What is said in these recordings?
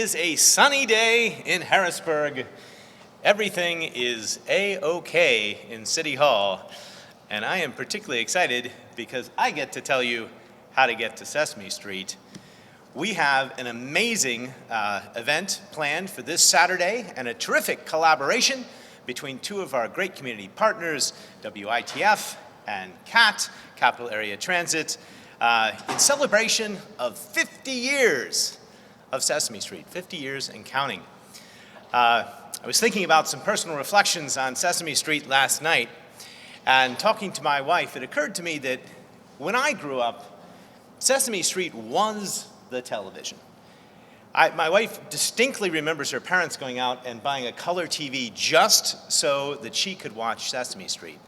is a sunny day in Harrisburg. Everything is A-OK in City Hall. And I am particularly excited because I get to tell you how to get to Sesame Street. We have an amazing event planned for this Saturday and a terrific collaboration between two of our great community partners, WITF and CAT, Capital Area Transit, in celebration of 50 years of Sesame Street, 50 years and counting. I was thinking about some personal reflections on Sesame Street last night, and talking to my wife, it occurred to me that when I grew up, Sesame Street was the television. My wife distinctly remembers her parents going out and buying a color TV just so that she could watch Sesame Street.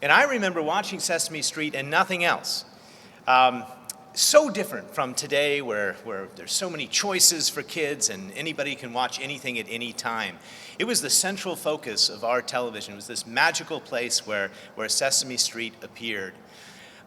And I remember watching Sesame Street and nothing else. So different from today where there's so many choices for kids and anybody can watch anything at any time. It was the central focus of our television. It was this magical place where Sesame Street appeared.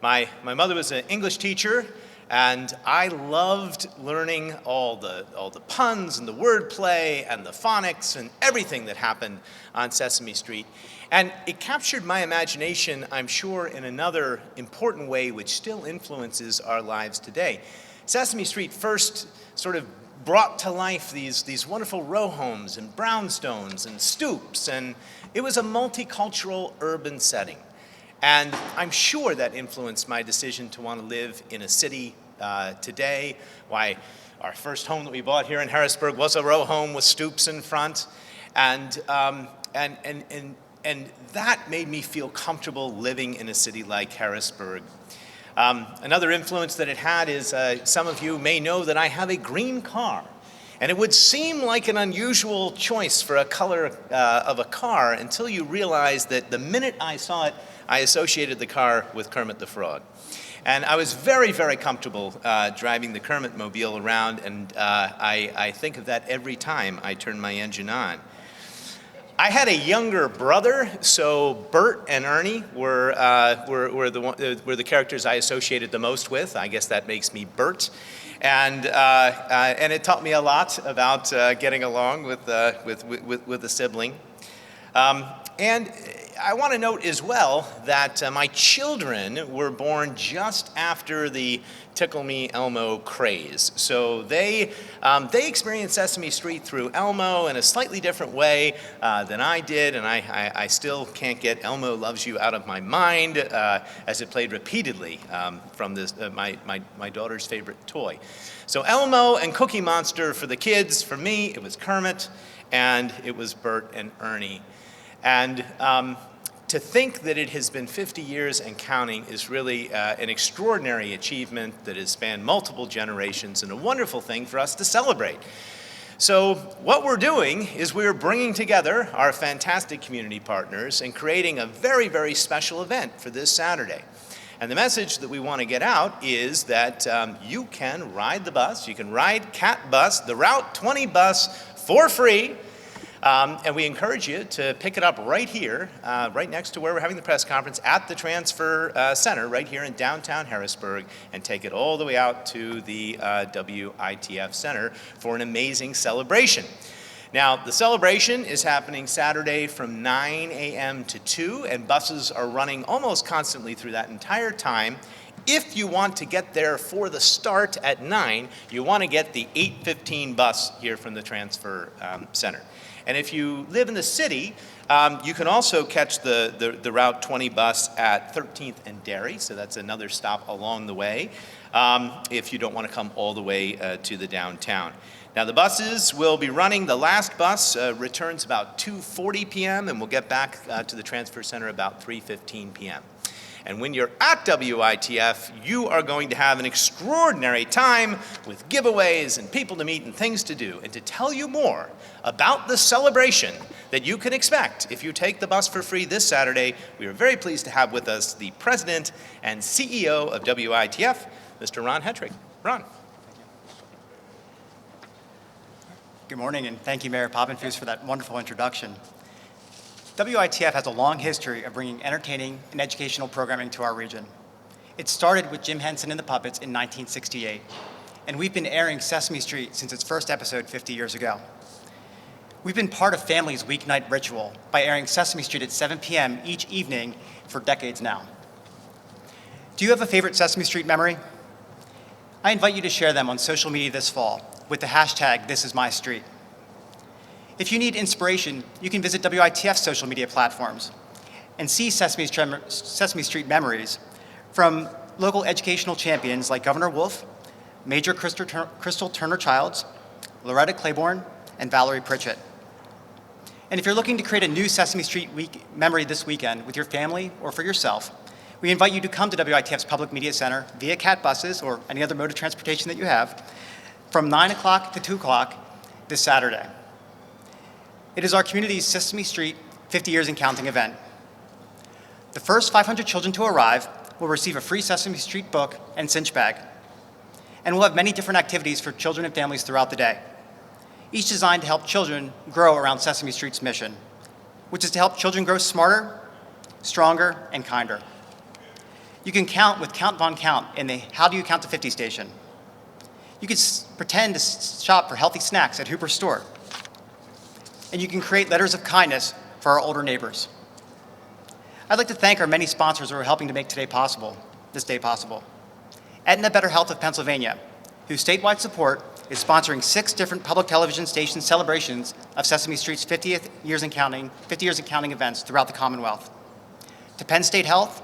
My mother was an English teacher, and I loved learning all the puns and the wordplay and the phonics and everything that happened on Sesame Street. And it captured my imagination, I'm sure, in another important way which still influences our lives today. Sesame Street first sort of brought to life these wonderful row homes and brownstones and stoops, and it was a multicultural urban setting. And I'm sure that influenced my decision to want to live in a city today. Why, our first home that we bought here in Harrisburg was a row home with stoops in front. And that made me feel comfortable living in a city like Harrisburg. Another influence that it had is some of you may know that I have a green car. And it would seem like an unusual choice for a color of a car until you realize that the minute I saw it, I associated the car with Kermit the Frog. And I was very, very comfortable driving the Kermit mobile around, and I think of that every time I turn my engine on. I had a younger brother, so Bert and Ernie were the characters I associated the most with. I guess that makes me Bert. And it taught me a lot about getting along with a sibling. And I want to note as well that my children were born just after the Tickle Me Elmo craze. So they experienced Sesame Street through Elmo in a slightly different way than I did, and I still can't get Elmo Loves You out of my mind as it played repeatedly from this my daughter's favorite toy. So Elmo and Cookie Monster for the kids. For me, it was Kermit, and it was Bert and Ernie. And to think that it has been 50 years and counting is really an extraordinary achievement that has spanned multiple generations and a wonderful thing for us to celebrate. So what we're doing is we're bringing together our fantastic community partners and creating a very, very special event for this Saturday. And the message that we want to get out is that you can ride the bus, you can ride CAT Bus, the Route 20 bus for free. And we encourage you to pick it up right here, right next to where we're having the press conference at the Transfer Center, right here in downtown Harrisburg, and take it all the way out to the WITF Center for an amazing celebration. Now, the celebration is happening Saturday from 9 a.m. to 2, and buses are running almost constantly through that entire time. If you want to get there for the start at 9, you want to get the 8:15 bus here from the Transfer Center. And if you live in the city, you can also catch the Route 20 bus at 13th and Dairy, so that's another stop along the way, if you don't want to come all the way to the downtown. Now the buses will be running. The last bus returns about 2:40 p.m. and we'll get back to the Transfer Center about 3:15 p.m. And when you're at WITF, you are going to have an extraordinary time with giveaways and people to meet and things to do. And to tell you more about the celebration that you can expect if you take the bus for free this Saturday, we are very pleased to have with us the President and CEO of WITF, Mr. Ron Hetrick. Ron. Good morning, and thank you, Mayor Poppenfuse, for that wonderful introduction. WITF has a long history of bringing entertaining and educational programming to our region. It started with Jim Henson and the Puppets in 1968. and we've been airing Sesame Street since its first episode 50 years ago. We've been part of families' weeknight ritual by airing Sesame Street at 7 p.m. each evening for decades now. Do you have a favorite Sesame Street memory? I invite you to share them on social media this fall with the hashtag #ThisIsMyStreet. If you need inspiration, you can visit WITF's social media platforms and see Sesame Street memories from local educational champions like Governor Wolf, Major Crystal Turner-Childs, Loretta Claiborne, and Valerie Pritchett. And if you're looking to create a new Sesame Street memory this weekend with your family or for yourself, we invite you to come to WITF's Public Media Center via CAT buses or any other mode of transportation that you have from 9 o'clock to 2 o'clock this Saturday. It is our community's Sesame Street 50 Years and Counting event. The first 500 children to arrive will receive a free Sesame Street book and cinch bag. And we'll have many different activities for children and families throughout the day, each designed to help children grow around Sesame Street's mission, which is to help children grow smarter, stronger, and kinder. You can count with Count Von Count in the How Do You Count to 50 station. You can pretend to shop for healthy snacks at Hooper's store. And you can create letters of kindness for our older neighbors. I'd like to thank our many sponsors who are helping to make this day possible. Aetna Better Health of Pennsylvania, whose statewide support is sponsoring 6 different public television station celebrations of Sesame Street's 50 years and counting events throughout the Commonwealth. To Penn State Health,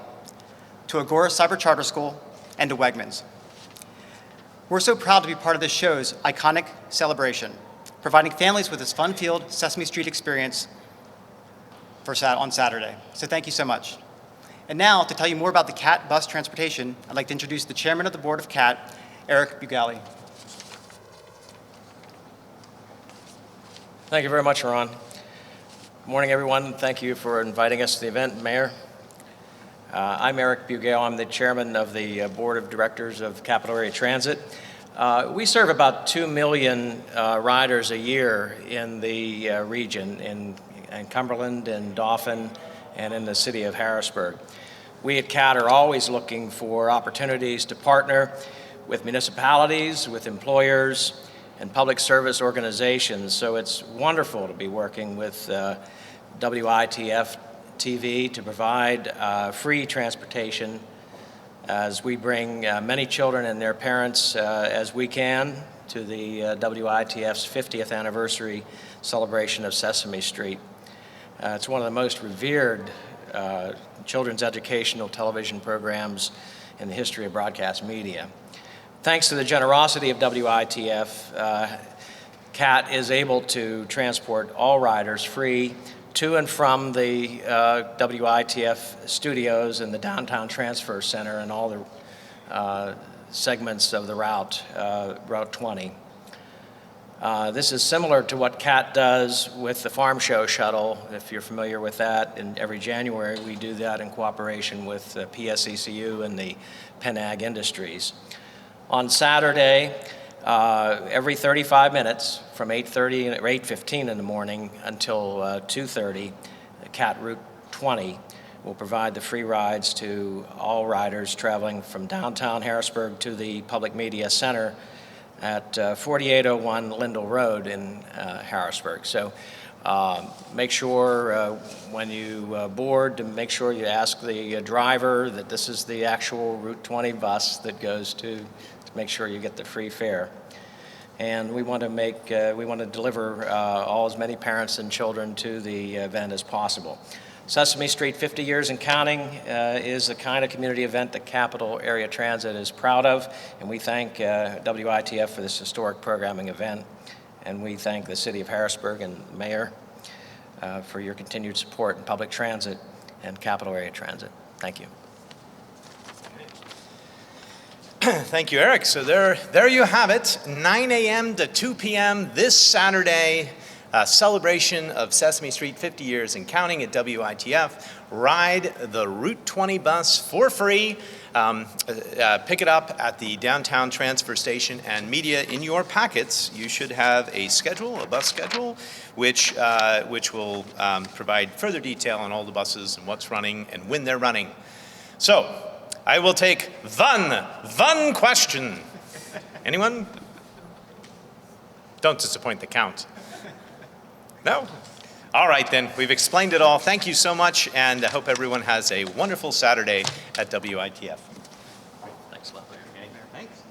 to Agora Cyber Charter School, and to Wegmans. We're so proud to be part of this show's iconic celebration, providing families with this fun-filled Sesame Street experience on Saturday. So thank you so much. And now, to tell you more about the CAT bus transportation, I'd like to introduce the chairman of the board of CAT, Eric Bugali. Thank you very much, Ron. Good morning, everyone. Thank you for inviting us to the event, Mayor. I'm Eric Bugali. I'm the chairman of the board of directors of Capital Area Transit. We serve about 2 million riders a year in the region, in Cumberland and Dauphin, and in the city of Harrisburg. We at CAT are always looking for opportunities to partner with municipalities, with employers, and public service organizations. So it's wonderful to be working with WITF TV to provide free transportation as we bring many children and their parents as we can to the WITF's 50th anniversary celebration of Sesame Street. It's one of the most revered children's educational television programs in the history of broadcast media. Thanks to the generosity of WITF, CAT is able to transport all riders free to and from the WITF studios and the Downtown Transfer Center and all the segments of the route, Route 20. This is similar to what CAT does with the Farm Show Shuttle, if you're familiar with that. And every January we do that in cooperation with PSECU and the PennAg Industries. On Saturday, every 35 minutes from 8:30 or 8:15 in the morning until 2:30, CAT Route 20 will provide the free rides to all riders traveling from downtown Harrisburg to the Public Media Center at 4801 Lindell Road in Harrisburg. So make sure when you board to make sure you ask the driver that this is the actual Route 20 bus that goes to make sure you get the free fare. And we want to deliver as many parents and children to the event as possible. Sesame Street 50 Years and Counting is the kind of community event that Capital Area Transit is proud of, and we thank WITF for this historic programming event, and we thank the City of Harrisburg and the Mayor for your continued support in public transit and Capital Area Transit. Thank you. Thank you, Eric. So there you have it, 9 a.m. to 2 p.m. this Saturday, celebration of Sesame Street 50 Years and Counting at WITF. Ride the Route 20 bus for free. Pick it up at the Downtown Transfer Station, and media in your packets. You should have a schedule, a bus schedule, which will provide further detail on all the buses and what's running and when they're running. So I will take one question. Anyone? Don't disappoint the count. No? All right, then. We've explained it all. Thank you so much, and I hope everyone has a wonderful Saturday at WITF. Thanks a lot, Mayor. Thanks.